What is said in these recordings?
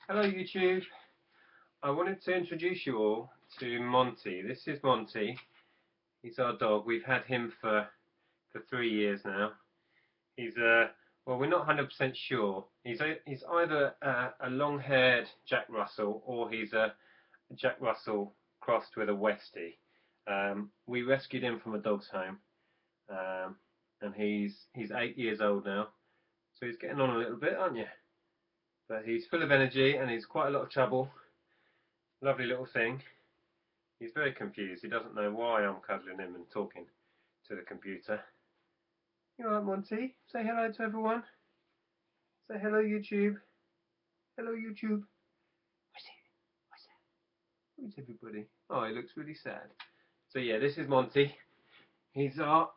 Hello YouTube. I wanted to introduce you all to Monty. This is Monty. He's our dog. We've had him for 3 years now. He's well, we're not 100% sure. He's either a long-haired Jack Russell or he's a Jack Russell crossed with a Westie. We rescued him from a dog's home, and he's 8 years old now. So he's getting on a little bit, aren't you? But he's full of energy and he's quite a lot of trouble. Lovely little thing. He's very confused. He doesn't know why I'm cuddling him and talking to the computer. You alright, Monty? Say hello to everyone. Say hello, YouTube. Hello, YouTube. What's it? What's that? Who's everybody? Oh, he looks really sad. So yeah, this is Monty. He's our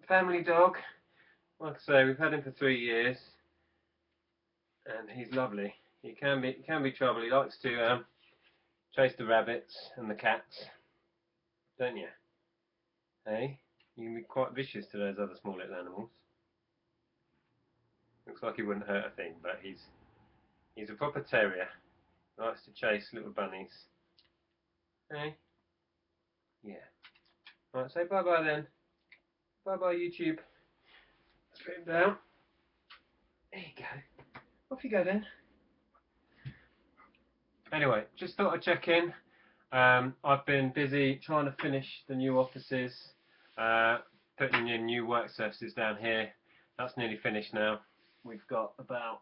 family dog. Like I say, we've had him for 3 years, and he's lovely. He can be trouble. He likes to chase the rabbits and the cats, don't you? Hey, you can be quite vicious to those other small little animals. Looks like he wouldn't hurt a thing, but he's a proper terrier. He likes to chase little bunnies. Hey, yeah. Right, say bye bye then. Bye bye YouTube. Let's put him down. There you go. Off you go then. Anyway, just thought I'd check in. I've been busy trying to finish the new offices, putting in new work surfaces down here. That's nearly finished now. We've got about,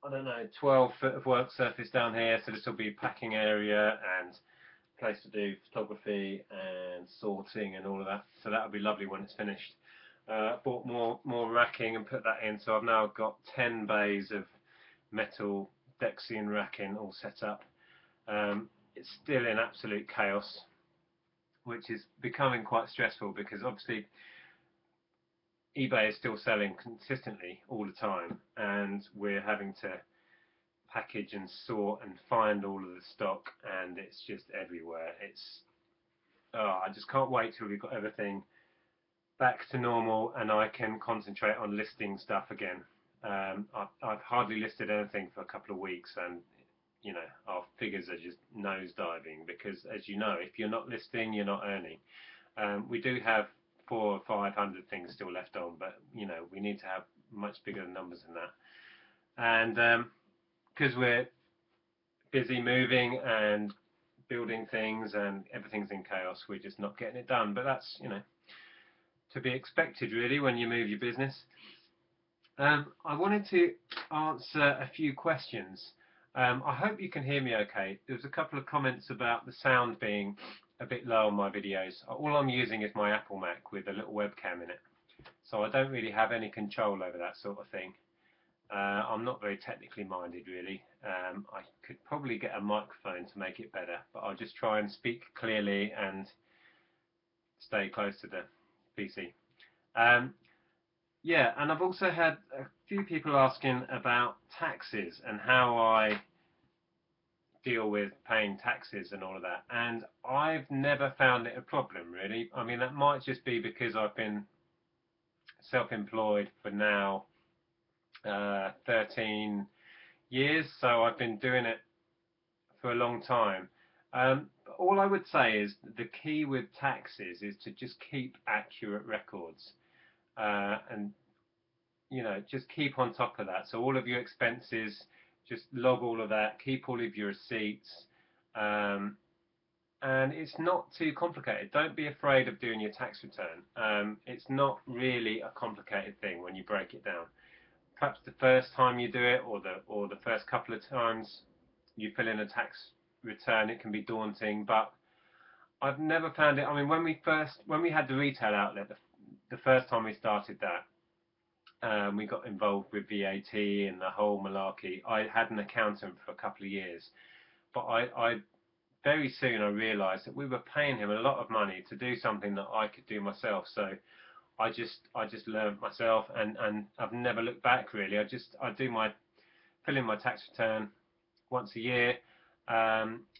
I don't know, 12 foot of work surface down here, so this will be packing area and place to do photography and sorting and all of that. So that'll be lovely when it's finished. Bought more racking and put that in, so I've now got 10 bays of metal Dexian racking all set up. It's still in absolute chaos, which is becoming quite stressful because obviously eBay is still selling consistently all the time, and we're having to package and sort and find all of the stock, and it's just everywhere. I just can't wait till we've got everything back to normal and I can concentrate on listing stuff again. I've hardly listed anything for a couple of weeks, and you know, our figures are just nosediving because, as you know, if you're not listing, you're not earning. We do have 400 or 500 things still left on, but you know, we need to have much bigger numbers than that. And because we're busy moving and building things and everything's in chaos, we're just not getting it done. But that's, you know, to be expected really when you move your business. I wanted to answer a few questions. I hope you can hear me okay. There was a couple of comments about the sound being a bit low on my videos. All I'm using is my Apple Mac with a little webcam in it, so I don't really have any control over that sort of thing. I'm not very technically minded really. I could probably get a microphone to make it better, but I'll just try and speak clearly and stay close to the PC. Yeah, and I've also had a few people asking about taxes and how I deal with paying taxes and all of that, and I've never found it a problem really. I mean, that might just be because I've been self-employed for now 13 years, so I've been doing it for a long time. All I would say is the key with taxes is to just keep accurate records, and you know, just keep on top of that. So all of your expenses, just log all of that, keep all of your receipts, and it's not too complicated. Don't be afraid of doing your tax return. It's not really a complicated thing when you break it down. Perhaps the first time you do it, or the first couple of times you fill in a tax return, it can be daunting, but I've never found it. I mean, when we had the retail outlet, the first time we started that, we got involved with VAT and the whole malarkey. I had an accountant for a couple of years, but I very soon I realised that we were paying him a lot of money to do something that I could do myself. So I just learned myself, and I've never looked back really. I fill in my tax return once a year.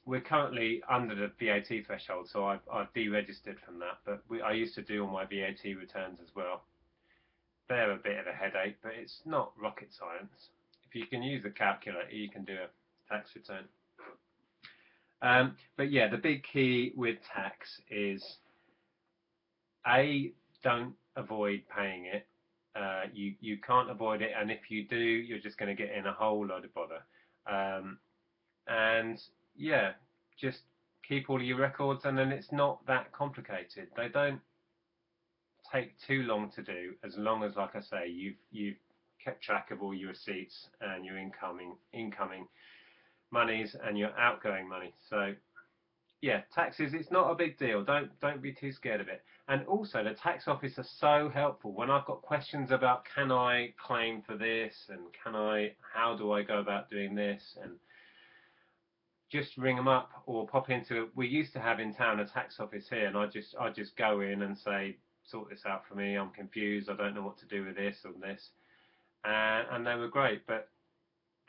We're currently under the VAT threshold, so I've deregistered from that. But I used to do all my VAT returns as well. They're a bit of a headache, but it's not rocket science. If you can use a calculator, you can do tax return. But yeah, the big key with tax is don't avoid paying it. You can't avoid it, and if you do, you're just going to get in a whole load of bother. And yeah, just keep all of your records, and then it's not that complicated. They don't take too long to do, as long as, like I say, you've kept track of all your receipts and your incoming monies and your outgoing money. So yeah, taxes, it's not a big deal. Don't be too scared of it. And also, the tax office are so helpful when I've got questions about, can I claim for this, and how do I go about doing this, and just ring them up or pop into. We used to have in town a tax office here, and I just go in and say, sort this out for me. I'm confused. I don't know what to do with this or this, and they were great. But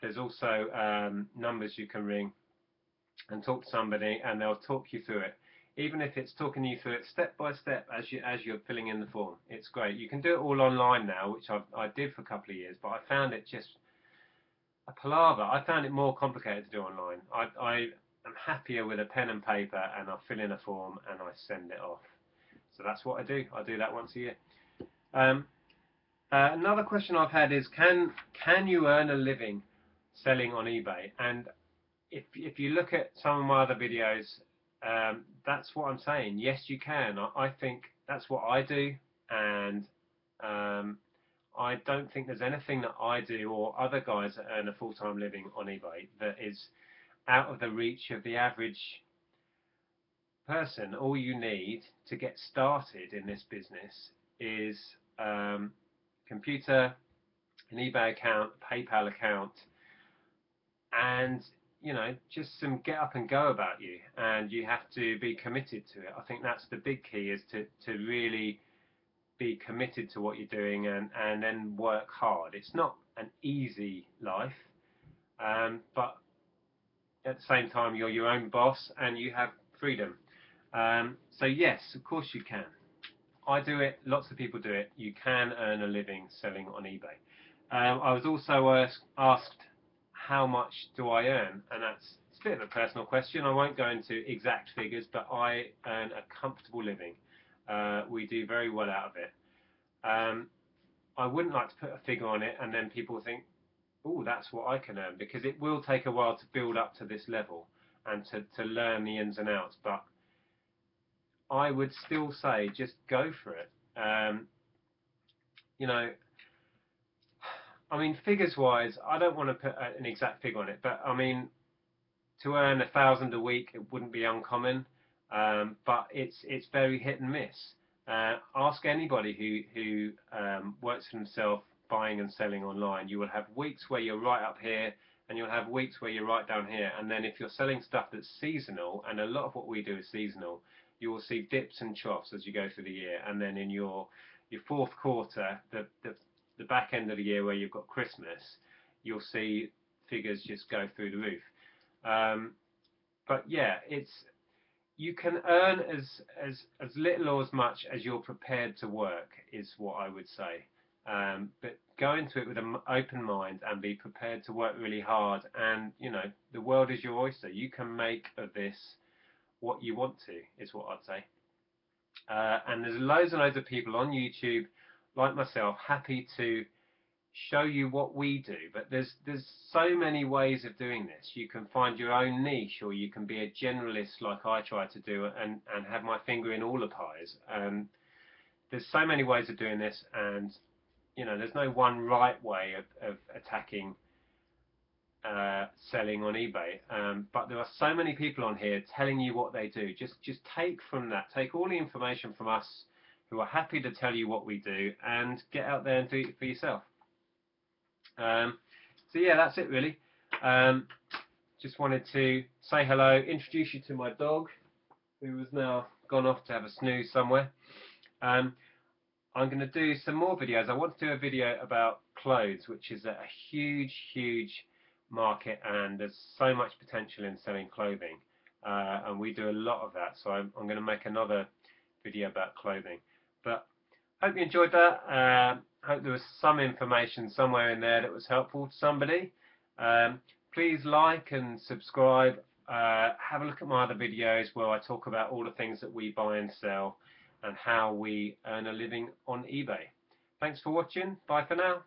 there's also numbers you can ring and talk to somebody, and they'll talk you through it. Even if it's talking you through it step by step as you're filling in the form, it's great. You can do it all online now, which I did for a couple of years, but I found it just a palaver. I found it more complicated to do online. I am happier with a pen and paper, and I fill in a form and I send it off. So that's what I do. I do that once a year. Another question I've had is, can you earn a living selling on eBay? And if you look at some of my other videos, that's what I'm saying. Yes, you can. I think that's what I do, and I don't think there's anything that I do or other guys that earn a full-time living on eBay that is out of the reach of the average person. All you need to get started in this business is computer, an eBay account, a PayPal account, and just some get up and go about you, and you have to be committed to it. I think that's the big key, is to really be committed to what you're doing, and then work hard. It's not an easy life, but at the same time you're your own boss and you have freedom. So yes, of course you can. I do it, lots of people do it. You can earn a living selling on eBay. I was also asked, how much do I earn? And it's a bit of a personal question. I won't go into exact figures, but I earn a comfortable living. We do very well out of it. I wouldn't like to put a figure on it and then people think, oh, that's what I can earn, because it will take a while to build up to this level and to learn the ins and outs. But I would still say, just go for it. I mean, figures-wise, I don't want to put an exact figure on it, but I mean, to earn 1,000 a week, it wouldn't be uncommon, but it's very hit and miss. Ask anybody who works for himself buying and selling online. You will have weeks where you're right up here, and you'll have weeks where you're right down here. And then if you're selling stuff that's seasonal, and a lot of what we do is seasonal, you will see dips and troughs as you go through the year. And then in your fourth quarter, the back end of the year where you've got Christmas, you'll see figures just go through the roof. But yeah, you can earn as little or as much as you're prepared to work, is what I would say. But go into it with an open mind and be prepared to work really hard. And the world is your oyster. You can make of this what you want to, is what I'd say. And there's loads and loads of people on YouTube like myself happy to show you what we do, but there's so many ways of doing this. You can find your own niche, or you can be a generalist like I try to do, and have my finger in all the pies. There's so many ways of doing this, and there's no one right way of attacking selling on eBay, but there are so many people on here telling you what they do. Just take from that, take all the information from us who are happy to tell you what we do, and get out there and do it for yourself. So yeah, that's it really. Just wanted to say hello, introduce you to my dog, who has now gone off to have a snooze somewhere. I'm going to do some more videos. I want to do a video about clothes, which is a huge market, and there's so much potential in selling clothing, and we do a lot of that. So I'm going to make another video about clothing. But hope you enjoyed Hope there was some information somewhere in there that was helpful to somebody. Please like and subscribe. Have a look at my other videos where I talk about all the things that we buy and sell and how we earn a living on eBay. Thanks for watching. Bye for now.